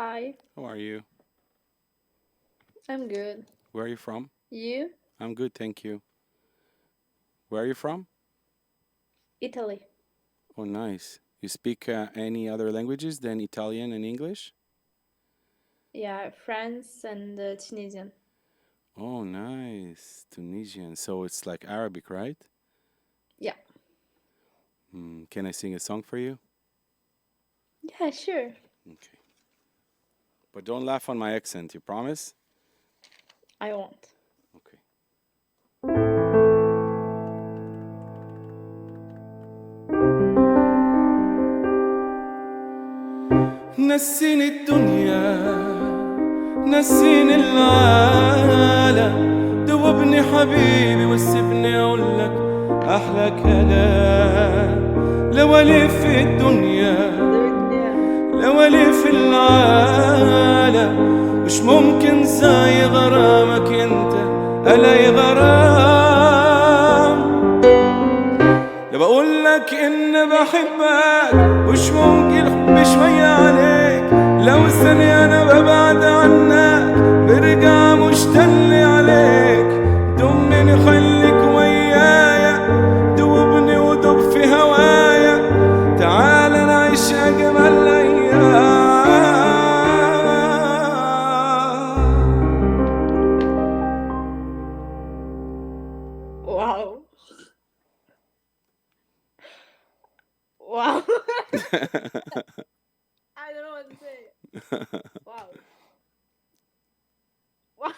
Hi, How are you? I'm good. Where are you from? You? I'm good, thank you. Where are you from? Italy. Oh, nice. You speak any other languages than Italian and English? Yeah, France and Tunisian. Oh, nice. Tunisian. So it's like Arabic, right? Yeah. Can I sing a song for you? Yeah, sure. Okay. But don't laugh on my accent, you promise? I won't. Okay. نسيني الدنيا نسيني العالم دوبني حبيبي وسيبني اقول لك احلى كلام لولي في الدنيا لولي في العالم مش ممكن زي غرامك انت الاقي غرام لو بقول لك ان بحبك مش ممكن حب شوية عليك لو ثانية انا ببعد عنك برجع مشتاق عليك ضمني خليك ويايا دوبني ودوب في هوايا تعال نعيش اجمل ايام Wow. Wow. I don't know what to say. Wow. Wow.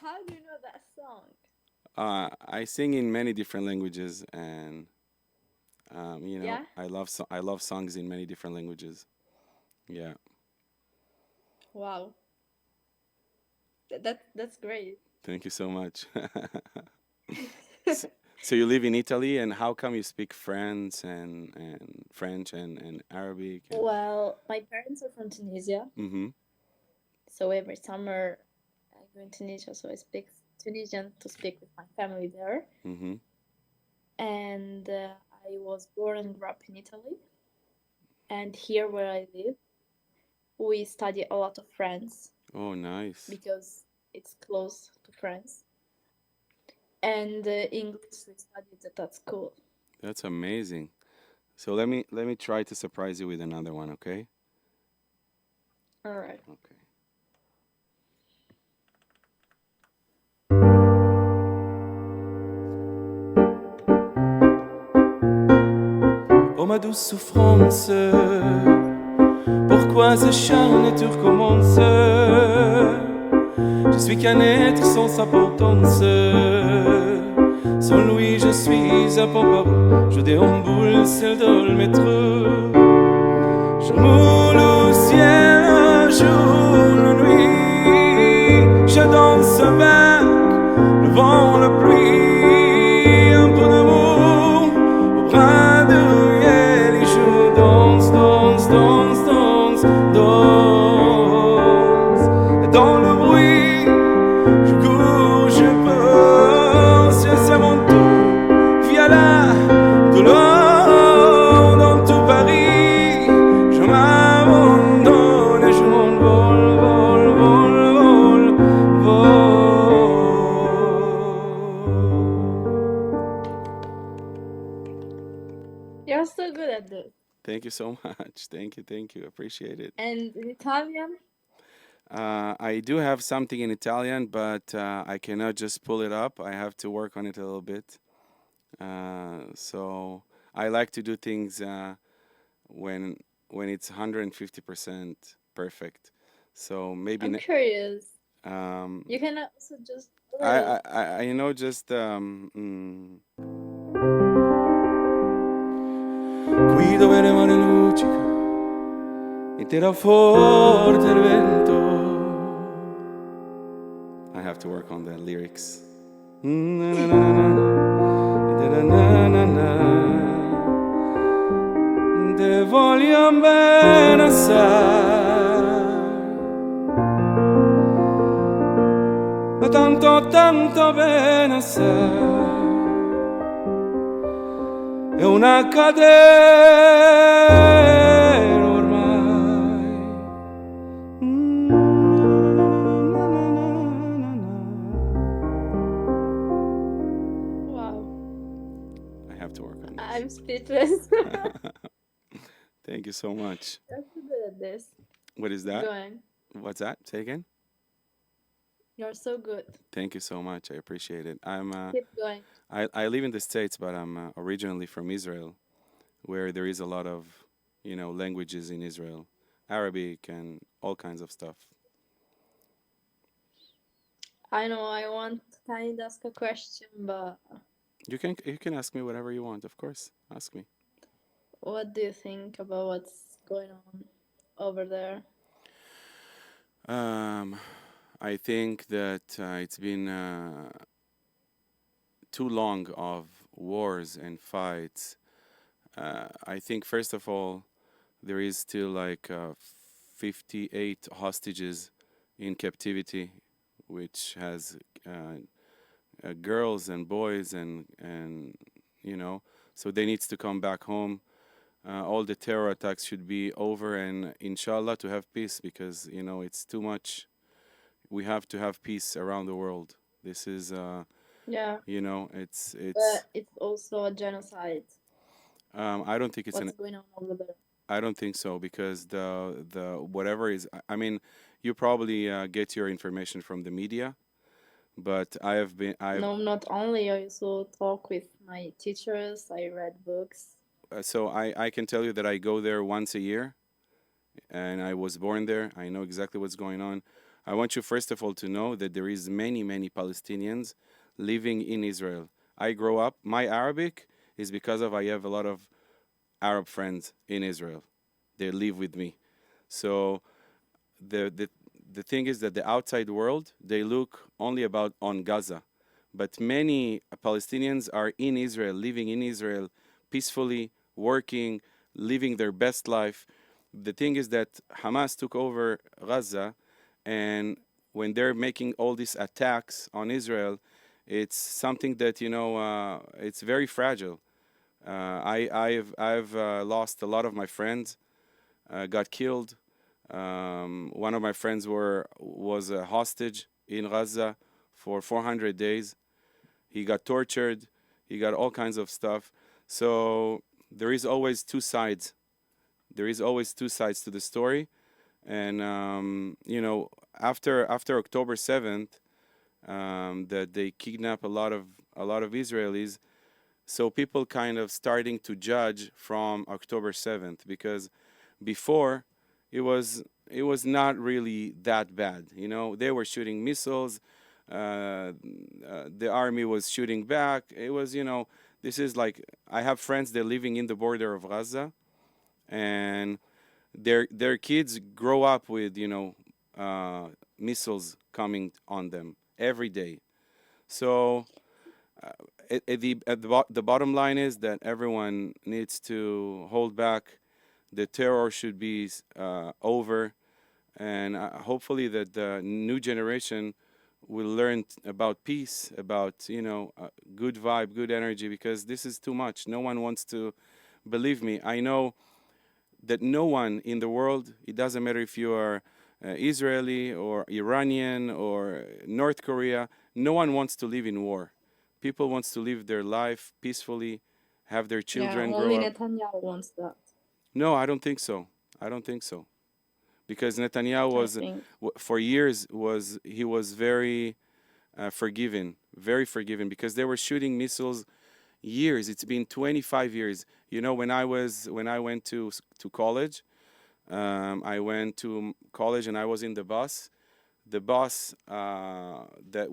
How do you know that song? I sing in many different languages, and Yeah? I love songs in many different languages. Yeah. Wow. That's great. Thank you so much. S- So you live in Italy, and how come you speak French and Arabic and Well, my parents are from Tunisia, mm-hmm, so every summer I go in Tunisia, so I speak Tunisian to speak with my family there. mm-hmm. And I was born and grew up in Italy. And here where I live, we study a lot of French Oh, nice. because it's close to France. And English we studied at school. That's amazing. So let me try to surprise you with another one, okay? All right. Okay. Oh ma douce souffrance, pourquoi s'acharne et tu recommences? Je suis qu'un être sans importance. Sans lui, je suis un pamparo. Je déambule seul dans le métro. Je moule au ciel un jour, la nuit. Je danse avec le vent, la pluie. Un peu d'amour au bras de riel. Et je danse, danse, danse, danse, danse. Et dans le bruit, je cours, je pense, c'est mon tour. Viens là, de l'or dans tout Paris. Je m'abandonne et je m'envole, vole, vole, vole, vole. You're so good at this. Thank you so much. Thank you. Appreciate it. And in Italian? I do have something in Italian, but I cannot just pull it up. I have to work on it a little bit. So I like to do things when it's 150% perfect. So maybe I'm curious. um, You can also just do I, it. I you know just qui dove le mani luccica e tira forte il vento. I have to work on the lyrics. Na, na, na, na, na, na, na, na. Te voglio bene assai, ma tanto, tanto bene assai. È una catena Thank you so much. You're so good at this. What is Keep that? going. What's that? Say again. You're so good. Thank you so much. I appreciate it. Keep going. I live in the States, but I'm originally from Israel, where there is a lot of, languages in Israel, Arabic and all kinds of stuff. I know I want to kind of ask a question, but You can ask me whatever you want, of course. Ask me. what do you think about what's going on over there? I think that it's been too long of wars and fights. I think first of all, there is still like 58 hostages in captivity, which has girls and boys and so they needs to come back home. All the terror attacks should be over, and inshallah to have peace, because it's too much. We have to have peace around the world. This is Yeah, it's but it's also a genocide. I don't think it's What's going on over there? I don't think so, because the whatever is, I mean, you probably get your information from the media, but No, not only. I also talk with my teachers. I read books. so I can tell you that I go there once a year, and I was born there. I know exactly what's going on. I want you first of all to know that there is many Palestinians living in Israel. I grow up. My Arabic is because of I have a lot of Arab friends in Israel. They live with me. So the thing is that the outside world, they look only about on Gaza. But many Palestinians are in Israel, living in Israel peacefully, working, living their best life. The thing is that Hamas took over Gaza, and when they're making all these attacks on Israel, it's something that it's very fragile. I've lost a lot of my friends, got killed. One of my friends was a hostage in Gaza for 400 days. He got tortured. He got all kinds of stuff. So there is always two sides. There is always two sides to the story. And after October 7th, that they kidnap a lot of Israelis. So people kind of starting to judge from October 7th, because before it was not really that bad. They were shooting missiles. The army was shooting back. It was, this is like, I have friends, they're living in the border of Gaza, and their kids grow up with, missiles coming on them every day. So the bottom line is that everyone needs to hold back. The terror should be over, and hopefully that the new generation will learn about peace, about good vibe, good energy, because this is too much. No one wants to believe me. I know that no one in the world, it doesn't matter if you are Israeli or Iranian or North Korea, no one wants to live in war. People wants to live their life peacefully, have their children Yeah, grow only up. Netanyahu wants that. No, I don't think so. I don't think so, because Netanyahu I was think. for years he was very very forgiving, because they were shooting missiles years. It's been 25 years. When I went to college, I went to college and I was in the bus. The bus that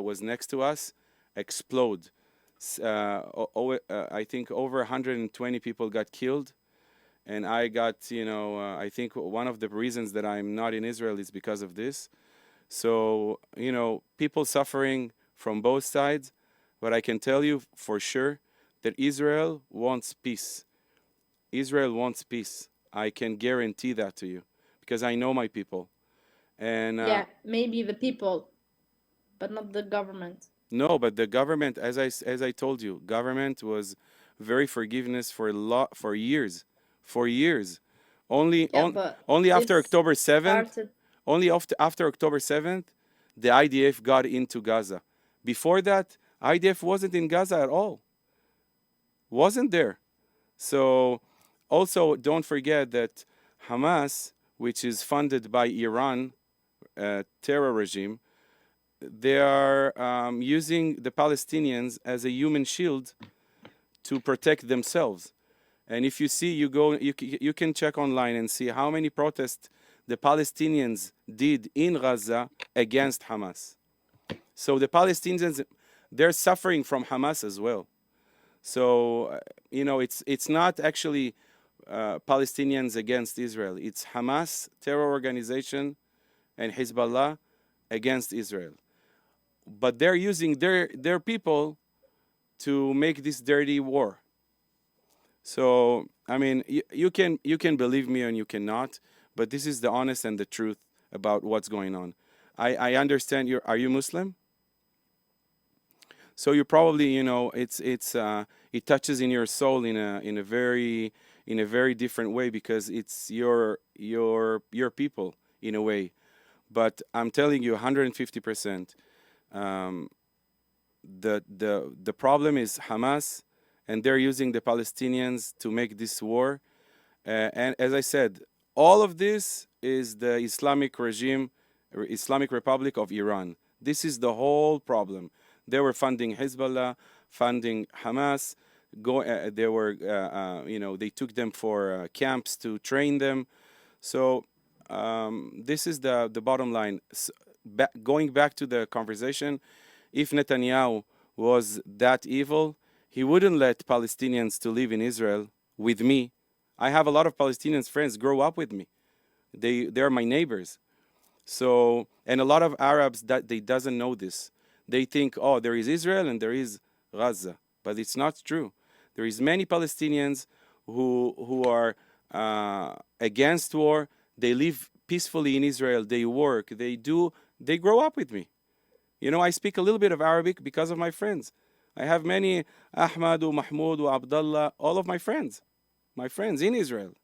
was next to us explode. I think over 120 people got killed, and I got I think one of the reasons that I'm not in Israel is because of this. So people suffering from both sides, but I can tell you for sure that Israel wants peace. Israel wants peace. I can guarantee that to you, because I know my people. And Yeah, maybe the people, but not the government. no, but the government, as I told you, government was very forgiveness for years, for years. Only Yeah, but only after this October 7th, started. only after October 7th, the IDF got into Gaza. Before that, IDF wasn't in Gaza at all. Wasn't there. So Also, don't forget that Hamas, which is funded by Iran, terror regime, they are using the Palestinians as a human shield to protect themselves. And if you see, you can check online and see how many protests the Palestinians did in Gaza against Hamas. So the Palestinians, they're suffering from Hamas as well. So it's not actually Palestinians against Israel. It's Hamas, terror organization, and Hezbollah against Israel. But they're using their people to make this dirty war. So I mean, you can believe me and you cannot, but this is the honest and the truth about what's going on. I understand are you Muslim? So you probably it touches in your soul in a very different way, because it's your people in a way. But I'm telling you 150%. The problem is Hamas, and they're using the Palestinians to make this war. And as I said, all of this is the Islamic regime, Islamic Republic of Iran. This is the whole problem. They were funding Hezbollah, funding Hamas. They took them for camps to train them. So this is the bottom line. Going back to the conversation, if Netanyahu was that evil, he wouldn't let Palestinians to live in Israel with me. I have a lot of Palestinian friends grow up with me. They're my neighbors. So, and a lot of Arabs that they doesn't know this. They think, oh, there is Israel and there is Gaza, but it's not true. There is many Palestinians who are against war. They live peacefully in Israel. They work. They grow up with me. I speak a little bit of Arabic because of my friends. I have many Ahmad, Mahmoud, Abdullah, all of my friends in Israel.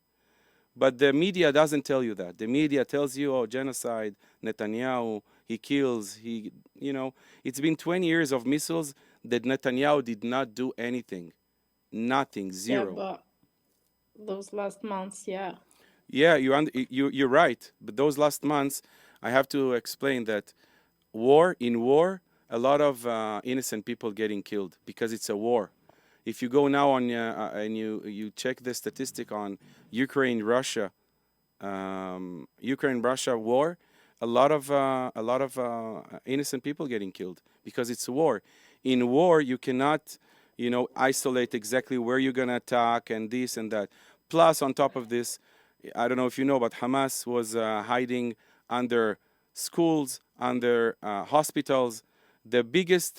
But the media doesn't tell you that. The media tells you, oh, genocide, Netanyahu, he kills, it's been 20 years of missiles that Netanyahu did not do anything. Nothing, zero. Yeah, but those last months, yeah. Yeah, you're right. But those last months, I have to explain that in war, a lot of innocent people getting killed because it's a war. If you go now on and you check the statistic on Ukraine-Russia war, a lot of innocent people getting killed because it's a war. In war, you cannot, isolate exactly where you're gonna attack and this and that. Plus, on top of this, I don't know if you know, but Hamas was hiding under schools, under hospitals. The biggest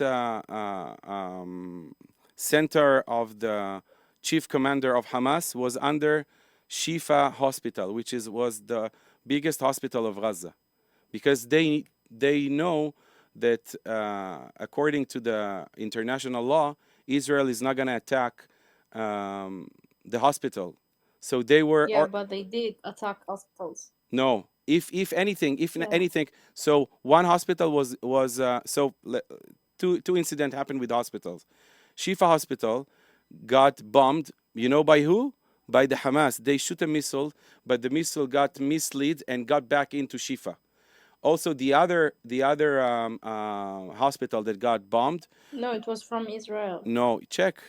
center of the chief commander of Hamas was under Shifa Hospital, which was the biggest hospital of Gaza, because they know that according to the international law, Israel is not going to attack the hospital. So they were. Yeah, but they did attack hospitals. No, if anything, so one hospital was two incidents happened with hospitals. Shifa Hospital got bombed. You know by who? By the Hamas. They shoot a missile, but the missile got misled and got back into Shifa. Also, the other hospital that got bombed. No, it was from Israel. No, check.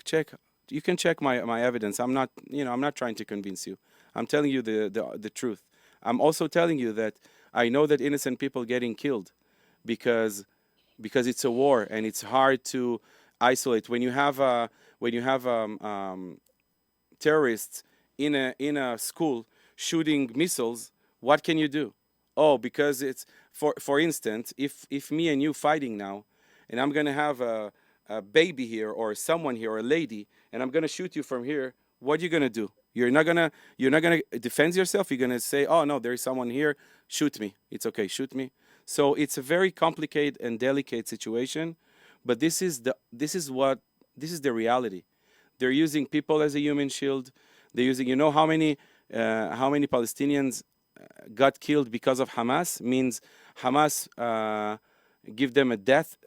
You can check my evidence. I'm not trying to convince you. I'm telling you the truth. I'm also telling you that I know that innocent people getting killed because it's a war and it's hard to isolate. When you have terrorists in a school shooting missiles, what can you do? Oh, because it's for instance, if me and you fighting now, and I'm gonna have a baby here or someone here or a lady, and I'm gonna shoot you from here, what are you gonna do? You're not gonna defend yourself. You're gonna say, oh no, there is someone here, shoot me. It's okay, shoot me. So it's a very complicated and delicate situation, but this is the reality. They're using people as a human shield. They're using, how many Palestinians got killed because of Hamas? Means Hamas give them a death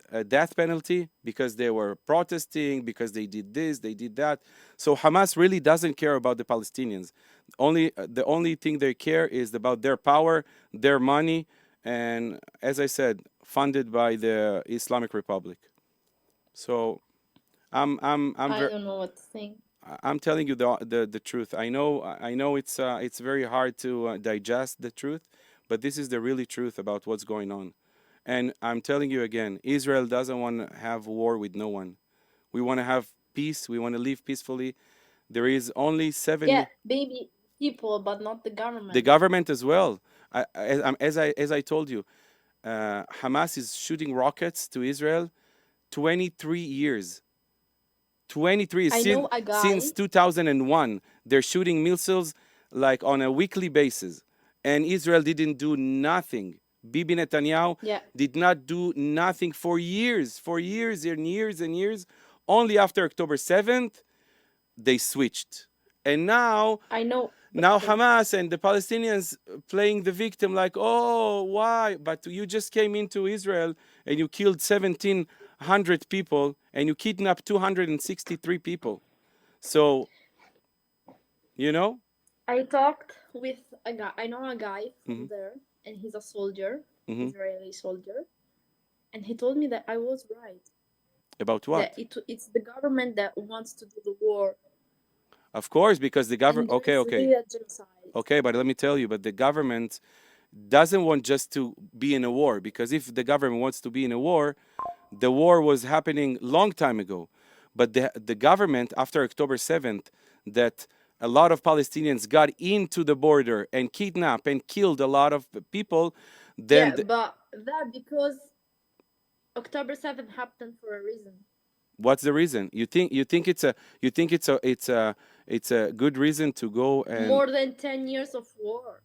penalty because they were protesting, because they did this, they did that. So Hamas really doesn't care about the Palestinians. The only thing they care is about their power, their money, and as I said, funded by the Islamic Republic. So I'm I don't know what to think. I'm telling you the truth. I know it's very hard to digest the truth, but this is the really truth about what's going on. And I'm telling you again, Israel doesn't want to have war with no one. We want to have peace. We want to live peacefully. There is only Yeah, maybe people, but not the government. the government as well. As I told you, Hamas is shooting rockets to Israel 23 years. 23 I know a guy. since 2001. They're shooting missiles like on a weekly basis, and Israel didn't do nothing. Bibi Netanyahu Yeah. did not do nothing for years and years and years. Only after October 7th, they switched. And now I know. Hamas and the Palestinians playing the victim like, oh, why? But you just came into Israel and you killed 1,700 people and you kidnapped 263 people. So, you know? I talked with a guy. I know a guy from there, and he's a soldier, Israeli soldier, and he told me that I was right. About what? That it's the government that wants to do the war. Of course, because the government. And there's really a genocide. Okay, but let me tell you, but the government doesn't want just to be in a war, because if the government wants to be in a war, the war was happening long time ago. But the government, after October 7th, that a lot of Palestinians got into the border and kidnapped and killed a lot of people, then but that because October 7th happened for a reason. What's the reason? You think it's a good reason to go and more than 10 years of war?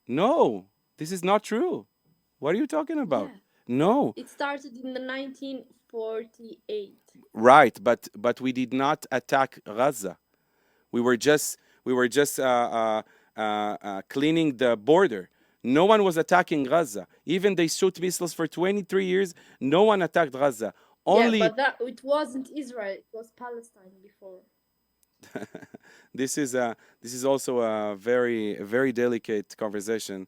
No, this is not true. What are you talking about? Yeah. No. It started in the 1948. Right, but we did not attack Gaza. We were just cleaning the border. No one was attacking Gaza. Even they shoot missiles for 23 years. No one attacked Gaza. Only but it wasn't Israel. It was Palestine before. This is also a very delicate conversation.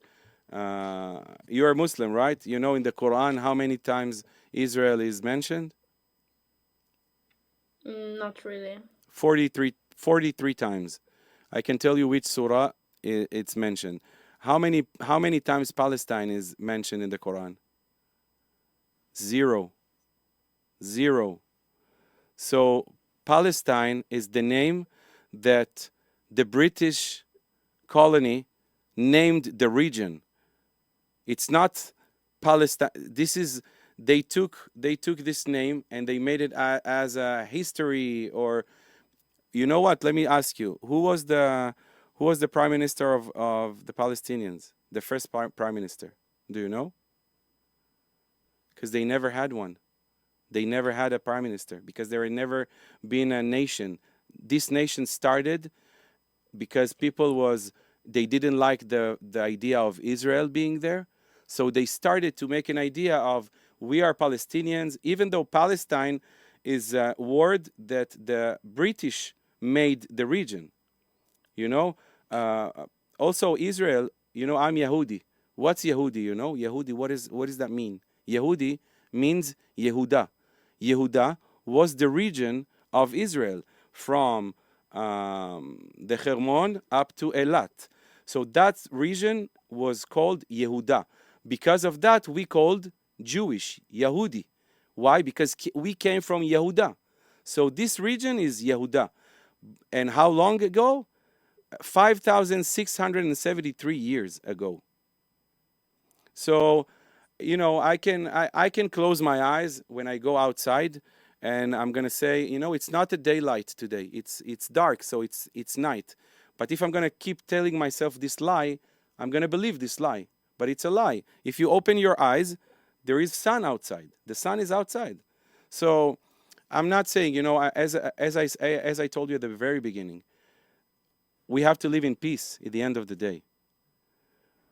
You are Muslim, right? You know in the Quran how many times Israel is mentioned? Not really. 43 times. I can tell you which surah it's mentioned. How many times Palestine is mentioned in the Quran? Zero. So Palestine is the name that the British colony named the region. It's not Palestine. They took this name and they made it as a history. Or you know what? Let me ask you, who was the prime minister of the Palestinians? The first prime minister. Do you know? Because they never had one. They never had a prime minister because there had never been a nation. This nation started because they didn't like the idea of Israel being there. So they started to make an idea of we are Palestinians, even though Palestine is a word that the British made the region. You know, also Israel, you know, I'm Yehudi. What's Yehudi, you know? Yehudi, what does that mean? Yehudi means Yehuda. Yehuda was the region of Israel from the Hermon up to Elat. So that region was called Yehuda. Because of that, we called Jewish, Yehudi. Why? Because we came from Yehuda. So this region is Yehuda. And how long ago? 5,673 years ago. So, you know, I can close my eyes when I go outside, and I'm gonna say, you know, it's not a daylight today. It's dark, so it's night. But if I'm gonna keep telling myself this lie, I'm gonna believe this lie. But it's a lie. If you open your eyes, there is sun outside. The sun is outside. So I'm not saying, you know, as I told you at the very beginning, we have to live in peace at the end of the day.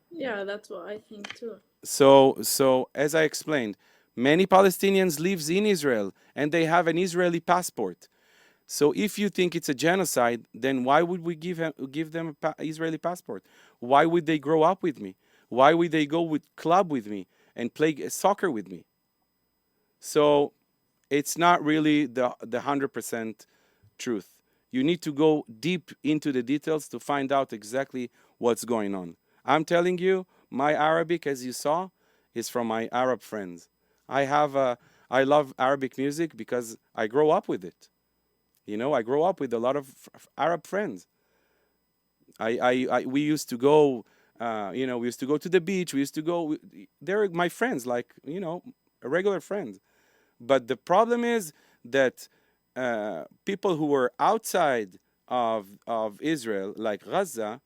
Yeah, that's what I think too. So as I explained, Many Palestinians lives in Israel and they have an Israeli passport. So if you think it's a genocide, then why would we give them an Israeli passport? Why would they grow up with me? Why would they go with club with me and play soccer with me? So it's not really the 100% truth. You need to go deep into the details to find out exactly what's going on. I'm telling you, my Arabic, as you saw, is from my Arab friends. I love Arabic music because I grow up with it. You know, I grow up with a lot of Arab friends. We used to go, we used to go to the beach. We used to go. They're my friends, like a regular friend. But the problem is that people who were outside of Israel, like Gaza,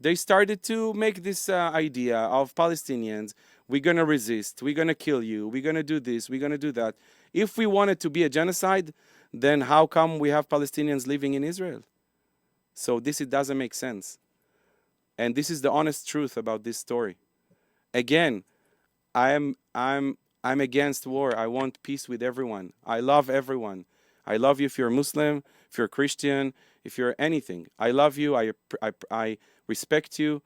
they started to make this idea of Palestinians. We're gonna resist. We're gonna kill you. We're gonna do this. We're gonna do that. If we want it to be a genocide, then how come we have Palestinians living in Israel? So it doesn't make sense. And this is the honest truth about this story. Again, I'm against war. I want peace with everyone. I love everyone. I love you if you're Muslim, if you're Christian, if you're anything. I love you. I respect you.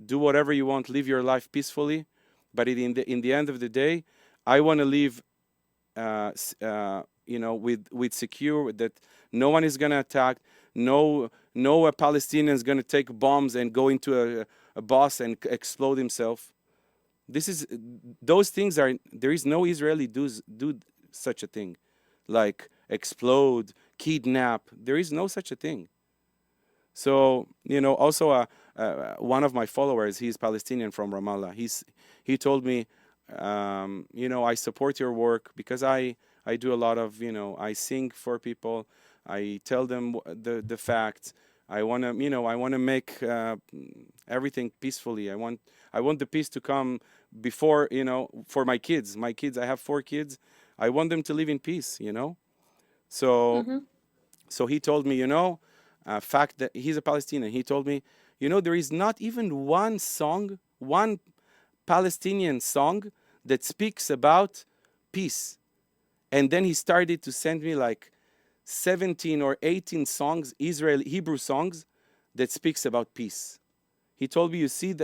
Do whatever you want. Live your life peacefully. But in the end of the day, I want to live, with secure that no one is gonna attack. No Palestinian is gonna take bombs and go into a bus and explode himself. Those things are, there is no Israeli do such a thing, like explode, kidnap. There is no such a thing. So also one of my followers, he's Palestinian from Ramallah. He told me, I support your work because I do a lot of, I sing for people. I tell them the facts. I want to make everything peacefully. I want the peace to come before, for my kids. I have 4 kids. I want them to live in peace, So so he told me, fact that he's a Palestinian. He told me, there is not even one Palestinian song that speaks about peace. And then he started to send me like 17 or 18 songs, Hebrew songs, that speaks about peace. He told me, you see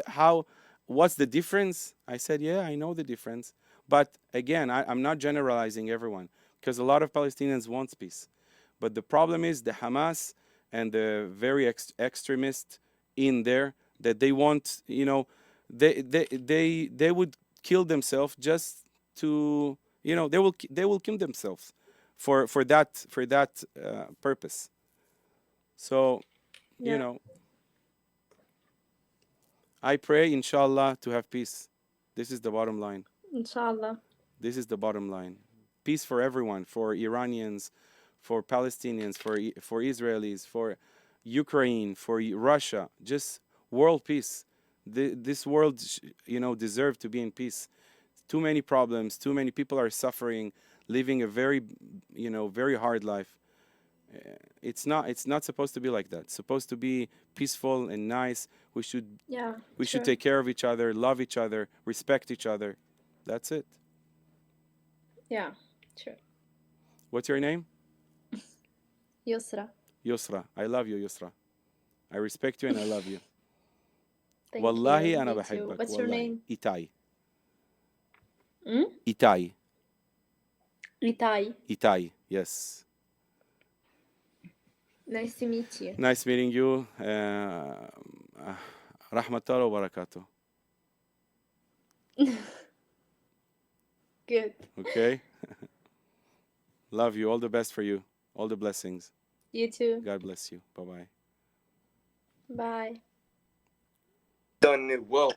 what's the difference? I said, yeah, I know the difference. But again, I'm not generalizing everyone, because a lot of Palestinians want peace. But the problem is the Hamas and the very extremists in there, that they want, they would kill themselves just to, they will kill themselves for that purpose. So, Yeah. I pray, inshallah, to have peace. This is the bottom line. Inshallah. This is the bottom line. Peace for everyone, for Iranians, for Palestinians, for Israelis, for Ukraine, for Russia. Just world peace. This world, deserves to be in peace. Too many problems. Too many people are suffering, living a very, very hard life. It's not supposed to be like that. It's supposed to be peaceful and nice. We should take care of each other, love each other, respect each other. That's it. Yeah, sure. What's your name? Yusra. Yusra. I love you, Yusra. I respect you and I love you. Thank Wallahi you. أنا Me too. بحبك. What's your والله. name? إيتاي. Hmm? إيتاي. Itai. إيتاي. Yes. Nice to meet you. Nice meeting you. Rahmatullah wa barakatuh. Good. Okay? Love you. All the best for you. All the blessings. You too. God bless you. Bye-bye. Bye. Done it well.